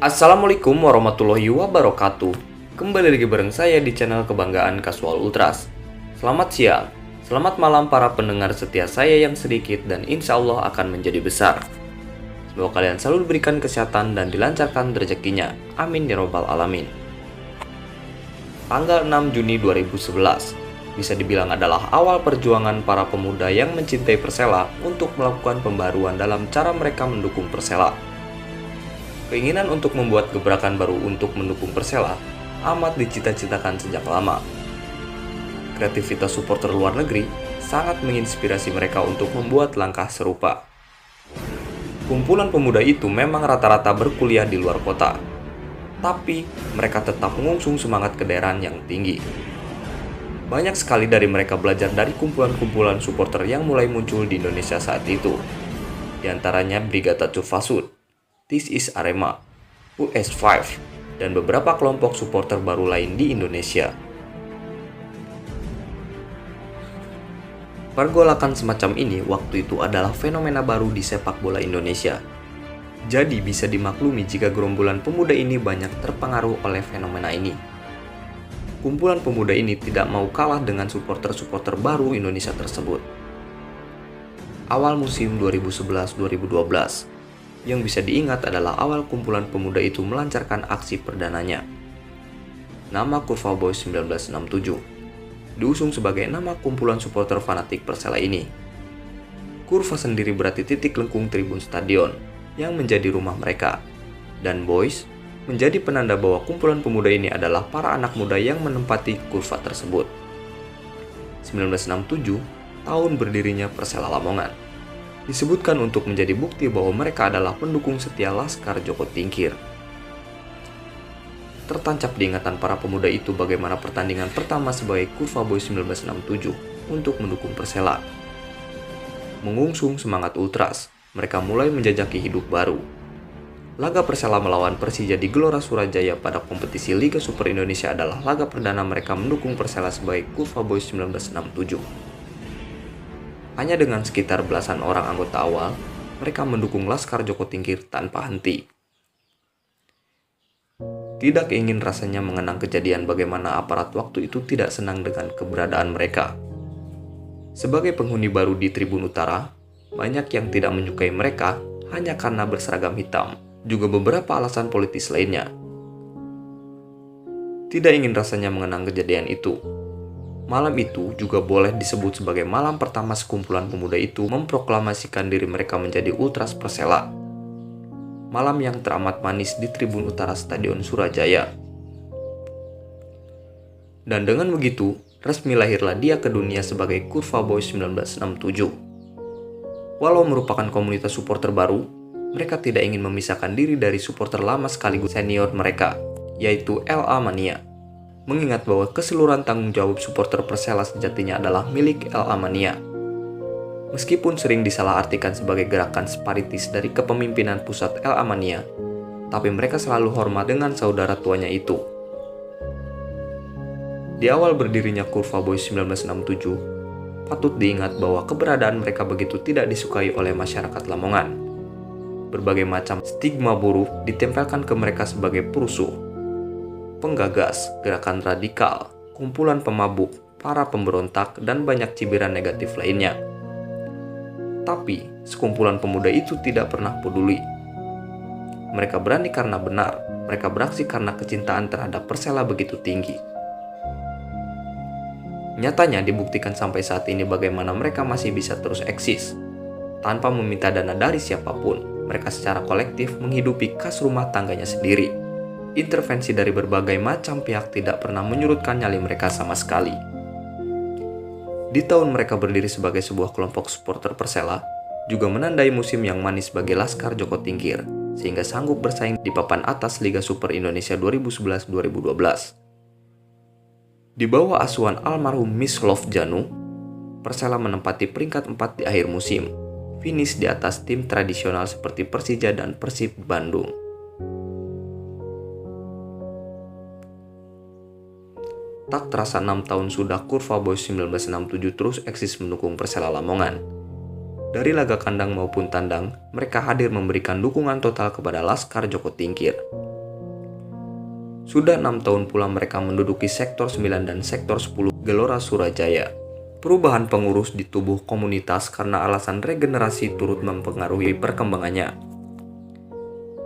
Assalamualaikum warahmatullahi wabarakatuh. Kembali lagi bareng saya di channel Kebanggaan Casual Ultras. Selamat siang, selamat malam para pendengar setia saya yang sedikit dan insya Allah akan menjadi besar. Semoga kalian selalu diberikan kesehatan dan dilancarkan rezekinya. Amin ya robbal alamin. Tanggal 6 Juni 2011 bisa dibilang adalah awal perjuangan para pemuda yang mencintai Persela untuk melakukan pembaruan dalam cara mereka mendukung Persela. Keinginan untuk membuat gebrakan baru untuk mendukung Persela amat dicita-citakan sejak lama. Kreativitas supporter luar negeri sangat menginspirasi mereka untuk membuat langkah serupa. Kumpulan pemuda itu memang rata-rata berkuliah di luar kota, tapi mereka tetap mengusung semangat kedaerahan yang tinggi. Banyak sekali dari mereka belajar dari kumpulan-kumpulan supporter yang mulai muncul di Indonesia saat itu. Di antaranya Brigata Cufasud, This is Arema, US5, dan beberapa kelompok supporter baru lain di Indonesia. Pergolakan semacam ini waktu itu adalah fenomena baru di sepak bola Indonesia. Jadi bisa dimaklumi jika gerombolan pemuda ini banyak terpengaruh oleh fenomena ini. Kumpulan pemuda ini tidak mau kalah dengan supporter-supporter baru Indonesia tersebut. Awal musim 2011-2012, yang bisa diingat adalah awal kumpulan pemuda itu melancarkan aksi perdananya. Nama Kurva Boys 1967 diusung sebagai nama kumpulan supporter fanatik Persela ini. Kurva sendiri berarti titik lengkung tribun stadion yang menjadi rumah mereka, dan Boys menjadi penanda bahwa kumpulan pemuda ini adalah para anak muda yang menempati kurva tersebut. 1967, tahun berdirinya Persela Lamongan, disebutkan untuk menjadi bukti bahwa mereka adalah pendukung setia Laskar Joko Tingkir. Tertancap di ingatan para pemuda itu bagaimana pertandingan pertama sebagai Kurva Boys 1967 untuk mendukung Persela. Mengusung semangat ultras, mereka mulai menjajaki hidup baru. Laga Persela melawan Persija di Gelora Surajaya pada kompetisi Liga Super Indonesia adalah laga perdana mereka mendukung Persela sebagai Kurva Boys 1967. Hanya dengan sekitar belasan orang anggota awal, mereka mendukung Laskar Joko Tingkir tanpa henti. Tidak ingin rasanya mengenang kejadian bagaimana aparat waktu itu tidak senang dengan keberadaan mereka. Sebagai penghuni baru di Tribun Utara, banyak yang tidak menyukai mereka hanya karena berseragam hitam. Juga beberapa alasan politis lainnya. Tidak ingin rasanya mengenang kejadian itu. Malam itu juga boleh disebut sebagai malam pertama sekumpulan pemuda itu memproklamasikan diri mereka menjadi Ultras Persela. Malam yang teramat manis di Tribun Utara Stadion Surajaya. Dan dengan begitu, resmi lahirlah dia ke dunia sebagai Kurva Boys 1967. Walau merupakan komunitas supporter baru, mereka tidak ingin memisahkan diri dari supporter lama sekaligus senior mereka, yaitu LA Mania. Mengingat bahwa keseluruhan tanggung jawab supporter Persela sejatinya adalah milik LA Mania. Meskipun sering disalahartikan sebagai gerakan separatis dari kepemimpinan pusat LA Mania, tapi mereka selalu hormat dengan saudara tuanya itu. Di awal berdirinya Kurva Boys 1967, patut diingat bahwa keberadaan mereka begitu tidak disukai oleh masyarakat Lamongan. Berbagai macam stigma buruk ditempelkan ke mereka sebagai perusuh, penggagas, gerakan radikal, kumpulan pemabuk, para pemberontak, dan banyak cibiran negatif lainnya. Tapi, sekumpulan pemuda itu tidak pernah peduli. Mereka berani karena benar, mereka beraksi karena kecintaan terhadap Persela begitu tinggi. Nyatanya dibuktikan sampai saat ini bagaimana mereka masih bisa terus eksis, tanpa meminta dana dari siapapun. Mereka secara kolektif menghidupi kas rumah tangganya sendiri. Intervensi dari berbagai macam pihak tidak pernah menyurutkan nyali mereka sama sekali. Di tahun mereka berdiri sebagai sebuah kelompok supporter Persela, juga menandai musim yang manis bagi Laskar Joko Tingkir, sehingga sanggup bersaing di papan atas Liga Super Indonesia 2011-2012. Di bawah asuhan almarhum Mislov Janu, Persela menempati peringkat 4 di akhir musim, finish di atas tim tradisional seperti Persija dan Persib Bandung. Tak terasa 6 tahun sudah Kurva Boys 1967 terus eksis mendukung Persela Lamongan. Dari laga kandang maupun tandang, mereka hadir memberikan dukungan total kepada Laskar Joko Tingkir. Sudah 6 tahun pula mereka menduduki sektor 9 dan sektor 10 Gelora Surajaya. Perubahan pengurus di tubuh komunitas karena alasan regenerasi turut mempengaruhi perkembangannya.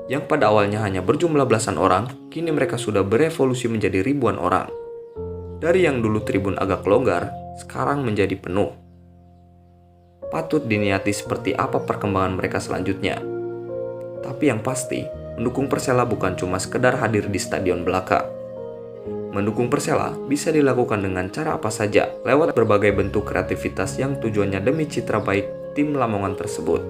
Yang pada awalnya hanya berjumlah belasan orang, kini mereka sudah berevolusi menjadi ribuan orang. Dari yang dulu tribun agak longgar, sekarang menjadi penuh. Patut diniati seperti apa perkembangan mereka selanjutnya. Tapi yang pasti, mendukung Persela bukan cuma sekedar hadir di stadion belaka. Mendukung Persela bisa dilakukan dengan cara apa saja, lewat berbagai bentuk kreativitas yang tujuannya demi citra baik tim Lamongan tersebut.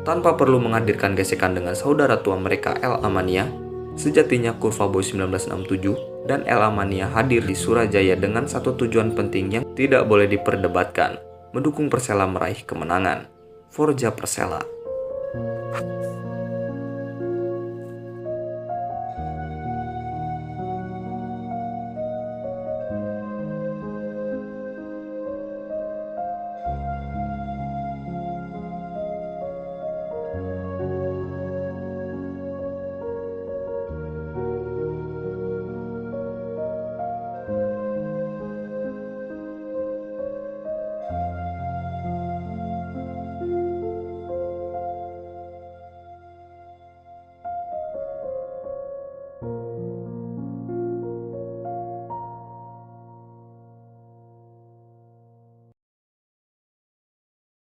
Tanpa perlu menghadirkan gesekan dengan saudara tua mereka El Amania, sejatinya Kurva Boys 1967 dan El Amania hadir di Surajaya dengan satu tujuan penting yang tidak boleh diperdebatkan, mendukung Persela meraih kemenangan. Forza Persela.